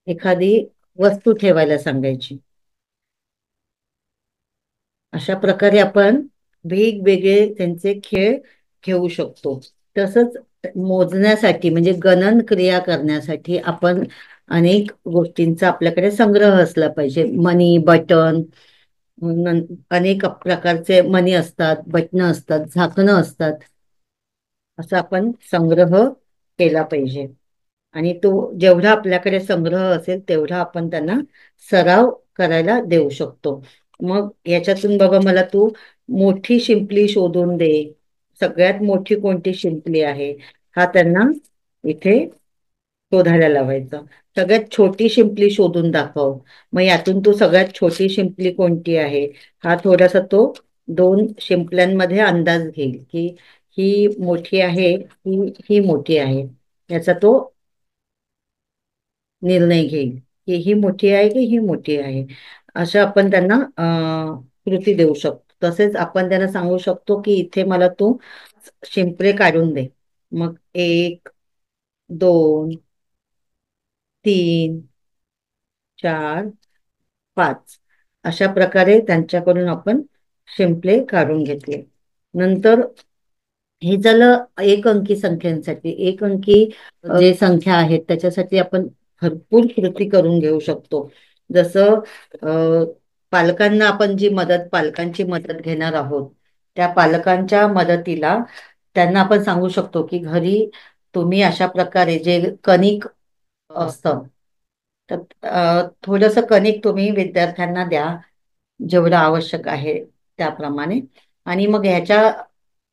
एखादी वस्तू ठेवायला सांगायची. अशा प्रकारे आपण वेगवेगळे त्यांचे खेळ घेऊ शकतो. तसंच मोजण्यासाठी म्हणजे गणन क्रिया करण्यासाठी आपण अनेक गोष्टींचा आपल्याकडे संग्रह असला पाहिजे. मणी, बटन, अनेक प्रकारचे मणी असतात, बटणं असतात, झाकणं असतात. असा आपण संग्रह केला पाहिजे. आणि तो जेवढा आपल्याकडे संग्रह असेल तेवढा आपण त्यांना सराव करायला देऊ शकतो. मग याच्यातून बाबा मला तू मोठी शिंपली शोधून दे, सगळ्यात मोठी कोणती शिंपली आहे, हा त्यांना इथे शोधायला लावायचा. सगळ्यात छोटी शिंपली शोधून दाखव. मग यातून तू सगळ्यात छोटी शिंपली कोणती आहे, हा थोडासा तो 2 शिंपल्यांमध्ये अंदाज घेईल की ही मोठी आहे ही ही मोठी आहे. याचा तो निर्णय घेईल की ही मोठी आहे की ही मोठी आहे. असं आपण त्यांना कृती देऊ शकतो. तसेच आपण त्यांना सांगू शकतो की इथे मला तू शिंपले काढून दे. मग 1, 2, 3, 4, 5 अशा प्रकारे त्यांच्याकडून आपण शिंपले काढून घेतले. नंतर हे झालं एक अंकी संख्यांसाठी. एक अंकी जे संख्या आहेत त्याच्यासाठी आपण भरपूर कृती करून घेऊ शकतो. जसं पालकांना आपण पालकांची मदत घेणार आहोत, त्या पालकांच्या मदतीला त्यांना आपण सांगू शकतो की घरी तुम्ही अशा प्रकारे जे कणिक असतं, तर थोडंसं कणिक तुम्ही विद्यार्थ्यांना द्या, जेवढं आवश्यक आहे त्याप्रमाणे. आणि मग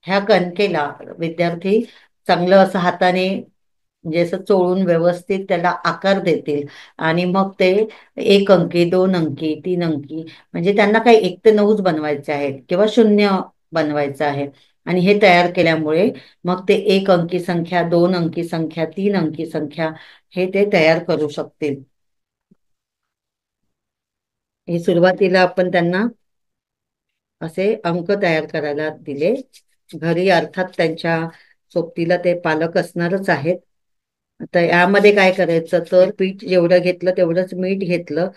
ह्या कणकेला विद्यार्थी चांगलं असं हाताने म्हणजे असं चोळून व्यवस्थित त्याला आकार देतील. आणि मग ते 1 अंकी, 2 अंकी, 3 अंकी म्हणजे त्यांना काही 1 ते 9च बनवायचे आहेत किंवा शून्य बनवायचं आहे. आणि हे तयार केल्यामुळे मग ते 1 अंकी संख्या, 2 अंकी संख्या, 3 अंकी संख्या हे ते तयार करू शकतील. हे सुरुवातीला आपण त्यांना असे अंक तयार करायला दिले. घरी अर्थात त्यांच्या सोबतीला ते पालक असणारच आहेत. आता यामध्ये काय करायचं, तर पीठ जेवढं घेतलं तेवढंच मीठ घेतलं.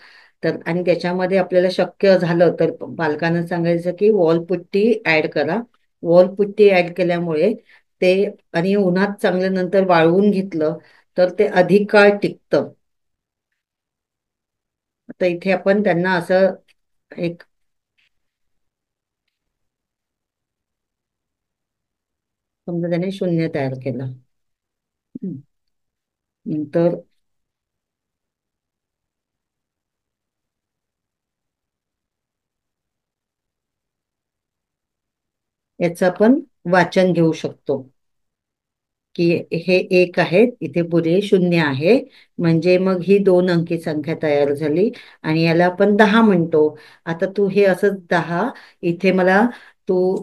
तर आणि त्याच्यामध्ये आपल्याला शक्य झालं तर पालकांना सांगायचं की वॉलपुट्टी ऍड करा. वॉलपुट्टी ऍड केल्यामुळे ते आणि उन्हात चांगलं नंतर वाळवून घेतलं तर ते अधिक काळ टिकतं. आता इथे आपण त्यांना असं एक समजा त्याने शून्य तयार केलं. नंतर याचं आपण वाचन घेऊ शकतो की हे 1 आहे, इथे पुढे शून्य आहे, म्हणजे मग ही 2 अंकी संख्या तयार झाली. आणि याला आपण 10 म्हणतो. आता तू हे असं 10 इथे मला तू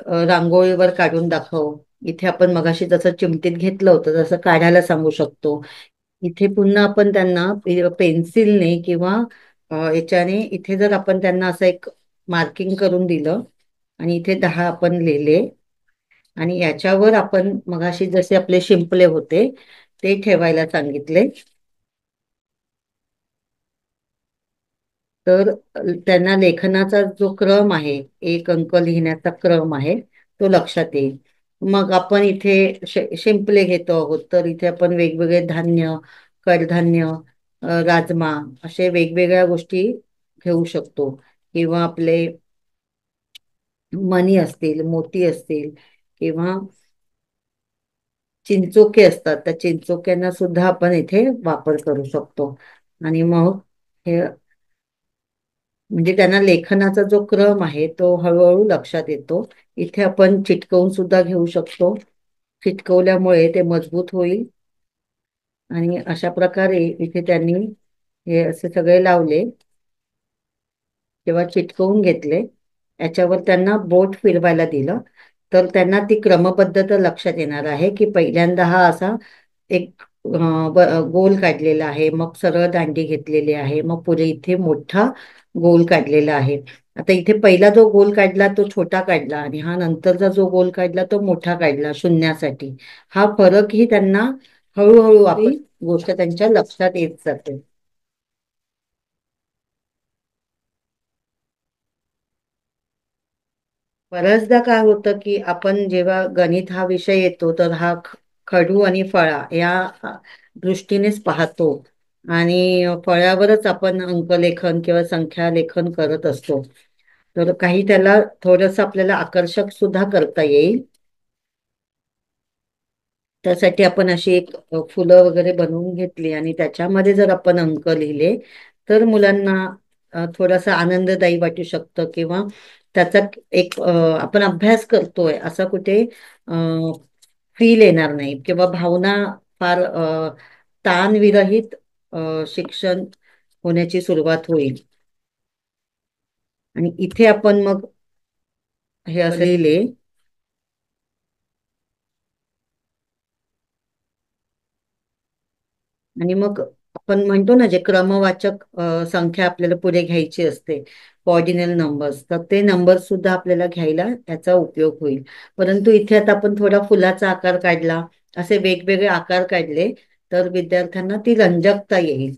रांगोळीवर काढून दाखव. इथे आपण मगाशी जसं चिमटीत घेतलं होतं तसं काढायला सांगू शकतो. इथे पुन्हा आपण त्यांना पेन्सिलने किंवा याच्याने इथे जर आपण त्यांना असं एक मार्किंग करून दिलं आणि इथे 10 आपण लिहिले आणि याच्यावर आपण मगाशी जसे आपले शिंपले होते ते ठेवायला सांगितले, तर त्यांना लेखनाचा जो क्रम आहे, 1 अंक लिहिण्याचा क्रम आहे, तो लक्षात येईल. मग आपण इथे शिंपले घेतो आहोत, तर इथे आपण वेगवेगळे धान्य, कडधान्य, राजमा असे वेगवेगळ्या गोष्टी घेऊ शकतो. किंवा आपले मणी असतील, मोती असतील किंवा चिंचोके असतात, त्या चिंचोक्यांना सुद्धा आपण इथे वापर करू शकतो. आणि मग हे म्हणजे त्यांना लेखनाचा जो क्रम आहे तो हळूहळू लक्षात येतो. इथे आपण चिटकवून सुद्धा घेऊ शकतो. चिटकवल्यामुळे ते मजबूत होईल. आणि अशा प्रकारे इथे त्यांनी हे असे सगळे लावले किंवा चिटकवून घेतले. याच्यावर त्यांना बोट फिरवायला दिलं तर त्यांना ती क्रमबद्धता लक्षात येणार आहे की पहिल्यांदा हा असा एक गोल काढलेला आहे, मग सरळ दांडी घेतलेली आहे, मग पुढे इथे मोठा गोल काढलेला आहे. आता इथे पहिला जो गोल काढला तो छोटा काढला आणि हा नंतरचा जो गोल काढला तो मोठा काढला शून्यासाठी. हा फरकही त्यांना हळूहळू आपण गोष्ट त्यांच्या लक्षात येत जाते. बऱ्याचदा काय होतं की आपण जेव्हा गणित हा विषय येतो तर हा खडू आणि फळा या दृष्टीनेच पाहतो आणि फळ्यावरच आपण अंकलेखन किंवा संख्या लेखन करत असतो. तर काही त्याला थोडस आपल्याला आकर्षक सुद्धा करता येईल. त्यासाठी आपण अशी एक फुलं वगैरे बनवून घेतली आणि त्याच्यामध्ये जर आपण अंक लिहिले तर मुलांना थोडासा आनंददायी वाटू शकतं किंवा त्याचा एक आपण अभ्यास करतोय असा कुठे फील येणार नाही किंवा भावना फार ताणविरहित शिक्षण होण्याची सुरुवात होईल. आणि इथे आपण मग हे असं लिहिले आणि मग आपण म्हणतो ना जे क्रमवाचक संख्या आपल्याला पुढे घ्यायची असते, ऑर्डिनल नंबर्स, तर ते नंबर सुद्धा आपल्याला घ्यायला याचा उपयोग होईल. परंतु इथे आता आपण थोडा फुलाचा आकार काढला, असे वेगवेगळे आकार काढले तर विद्यार्थ्यांना ती रंजकता येईल.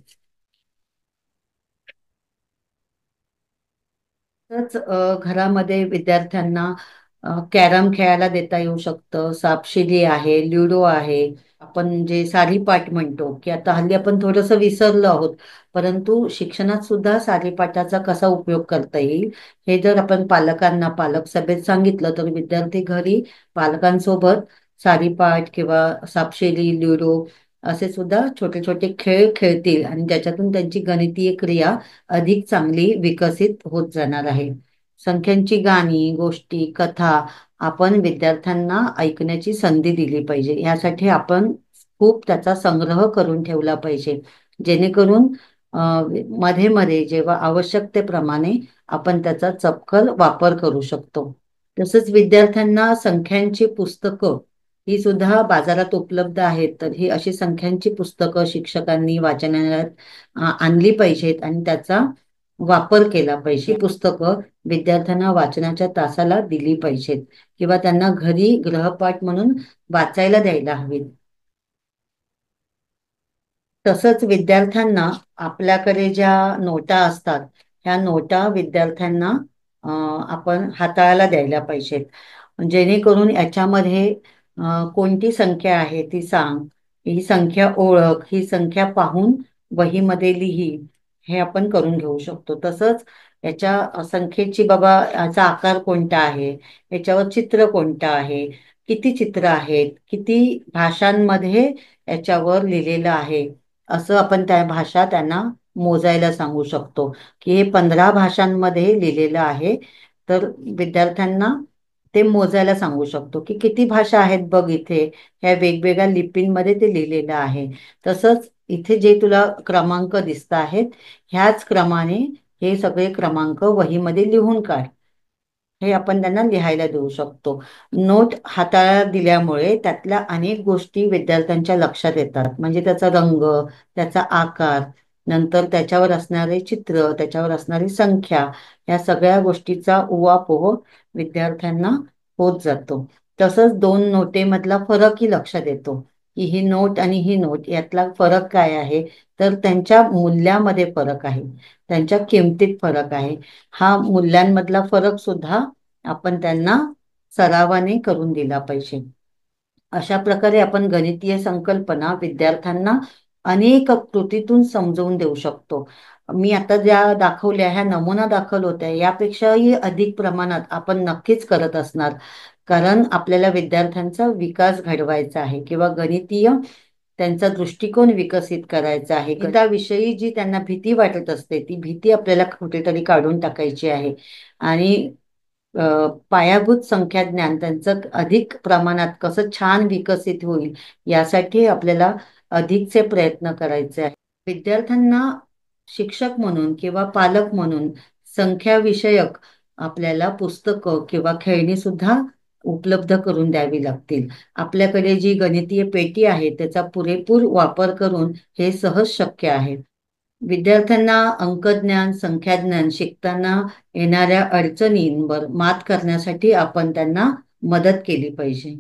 तसंच घरामध्ये विद्यार्थ्यांना कॅरम खेळायला देता येऊ शकतं, सापशिडी आहे, ल्युडो आहे, आपण जे सारीपाट म्हणतो की आता हल्ली आपण थोडंसं विसरलो आहोत, परंतु शिक्षणात सुद्धा सारीपाटाचा कसा उपयोग करता येईल हे जर आपण पालकांना पालक सभेत सांगितलं तर विद्यार्थी घरी पालकांसोबत सारीपाट किंवा सापशिडी ल्युडो असे सुद्धा छोटे छोटे खेळ खेळतील आणि त्याच्यातून त्यांची गणितीय क्रिया अधिक चांगली विकसित होत जाणार आहे. संख्यांची गाणी, गोष्टी, कथा आपण विद्यार्थ्यांना ऐकण्याची संधी दिली पाहिजे. यासाठी आपण खूप त्याचा संग्रह करून ठेवला पाहिजे. जेणेकरून अ, मध्ये मध्ये जेव्हा आवश्यकतेप्रमाणे आपण त्याचा चपखल वापर करू शकतो. तसंच विद्यार्थ्यांना संख्यांची पुस्तकं ही सुद्धा बाजारात उपलब्ध आहेत. तर ही अशी संख्यांची पुस्तकं शिक्षकांनी वाचनालयात आणली पाहिजेत आणि त्याचा वापर केला पाहिजे. ही पुस्तकं विद्यार्थ्यांना वाचनाच्या तासाला दिली पाहिजेत किंवा त्यांना घरी गृहपाठ म्हणून वाचायला द्यायला हवीत. तसंच विद्यार्थ्यांना आपल्याकडे ज्या नोटा असतात ह्या नोटा विद्यार्थ्यांना आपण हाताळायला द्यायला पाहिजेत. जेणेकरून याच्यामध्ये कोणती संख्या आहे ती सांग, ही संख्या ओळख, ही संख्या पाहून वहीमध्ये लिही, हे आपण करून घेऊ शकतो. तसंच याच्या संख्येची बाबा याचा आकार कोणता आहे, याच्यावर चित्र कोणतं आहे, किती चित्र आहेत, किती भाषांमध्ये याच्यावर लिहिलेलं आहे, असं आपण त्या भाषा त्यांना मोजायला सांगू शकतो की हे 15 भाषांमध्ये लिहिलेलं आहे. तर विद्यार्थ्यांना ते मोजायला सांगू शकतो की किती भाषा आहेत बघ इथे, ह्या वेगवेगळ्या लिपींमध्ये ते लिहिलेलं आहे. तसंच इथे जे तुला क्रमांक दिसत आहेत ह्याच क्रमाने हे सगळे क्रमांक वहीमध्ये लिहून काढ, हे आपण त्यांना लिहायला देऊ शकतो. नोट हाताळायला दिल्यामुळे त्यातल्या अनेक गोष्टी विद्यार्थ्यांच्या लक्षात येतात. म्हणजे त्याचा रंग, त्याचा आकार, नंतर त्याच्यावर असणारे चित्र, त्याच्यावर असणारी संख्या, या सगळ्या गोष्टीचा उहापोह विद्यार्थ्यांना होत जातो. तसंच दोन नोटेमधला फरकही लक्षात येतो की ही नोट आणि ही नोट यातला फरक काय आहे, तर त्यांच्या मूल्यामध्ये फरक आहे, त्यांच्या किमतीत फरक आहे. हा मूल्यांमधला फरक सुद्धा आपण त्यांना सरावाने करून दिला पाहिजे. अशा प्रकारे आपण गणितीय संकल्पना विद्यार्थ्यांना अनेक कृतीतून समजवून देऊ शकतो. मी आता ज्या दाखवल्या ह्या नमुना दाखल होत्या यापेक्षाही अधिक प्रमाणात आपण नक्कीच करत असणार, कारण आपल्याला विद्यार्थ्यांचा विकास घडवायचा आहे किंवा गणितीय त्यांचा दृष्टिकोन विकसित करायचा आहे. गणिताविषयी जी त्यांना भीती वाटत असते ती भीती आपल्याला कुठेतरी काढून टाकायची आहे आणि पायाभूत संख्याज्ञान त्यांचं अधिक प्रमाणात कसं छान विकसित होईल यासाठी आपल्याला अधिकचे प्रयत्न करायचे आहे. विद्यार्थ्यांना शिक्षक म्हणून किंवा पालक म्हणून संख्याविषयक आपल्याला पुस्तकं किंवा खेळणी सुद्धा उपलब्ध करून द्यावी लागतील. आपल्याकडे जी गणितीय पेटी आहे त्याचा पुरेपूर वापर करून हे सहज शक्य आहे. विद्यार्थ्यांना अंकज्ञान, संख्याज्ञान शिकताना येणाऱ्या अडचणींवर मात करण्यासाठी आपण त्यांना मदत केली पाहिजे.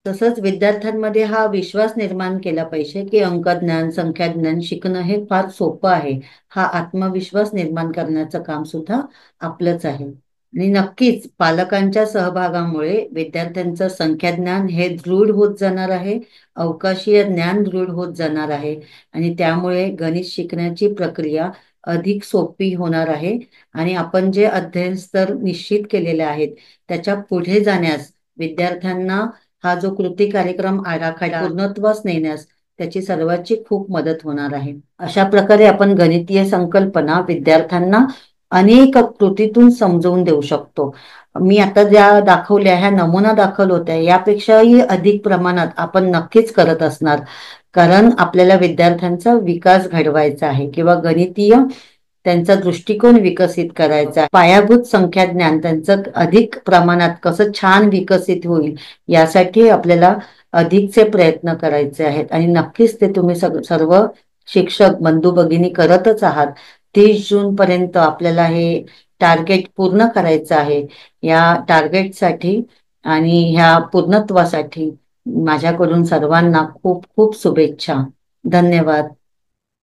तसंच विद्यार्थ्यांमध्ये हा विश्वास निर्माण केला पाहिजे की अंकज्ञान, संख्याज्ञान शिकणं हे फार सोपं आहे. हा आत्मविश्वास निर्माण करण्याचं काम सुद्धा आपलंच आहे. आणि नक्कीच पालकांच्या सहभागामुळे विद्यार्थ्यांचं संख्याज्ञान हे दृढ होत जाणार आहे, अवकाशीय ज्ञान दृढ होत जाणार आहे आणि त्यामुळे गणित शिकण्याची प्रक्रिया अधिक सोपी होणार आहे. आणि आपण जे अध्ययन स्तर निश्चित केलेले आहेत त्याच्या पुढे जाण्यास विद्यार्थ्यांना हा जो कृती कार्यक्रम आराखडा पूर्णत्वास नेण्यास त्याची सर्वांची खूप मदत होणार आहे. अशा प्रकारे आपण गणितीय संकल्पना विद्यार्थ्यांना अनेक कृतीतून समजवून देऊ शकतो. मी आता ज्या दाखवल्या ह्या नमुना दाखल होत्या यापेक्षाही अधिक प्रमाणात आपण नक्कीच करत असणार, कारण आपल्याला विद्यार्थ्यांचा विकास घडवायचा आहे किंवा गणितीय त्यांचा दृष्टिकोन विकसित करायचा. पायाभूत संख्याज्ञान त्यांचं अधिक प्रमाणात कसं छान विकसित होईल यासाठी आपल्याला अधिकचे प्रयत्न करायचे आहेत आणि नक्कीच ते तुम्ही सर्व शिक्षक बंधू भगिनी करतच आहात. 30 जून पर्यंत आपल्याला हे टार्गेट पूर्ण करायचं आहे. या टार्गेटसाठी आणि ह्या पूर्णत्वासाठी माझ्याकडून सर्वांना खूप खूप शुभेच्छा. धन्यवाद.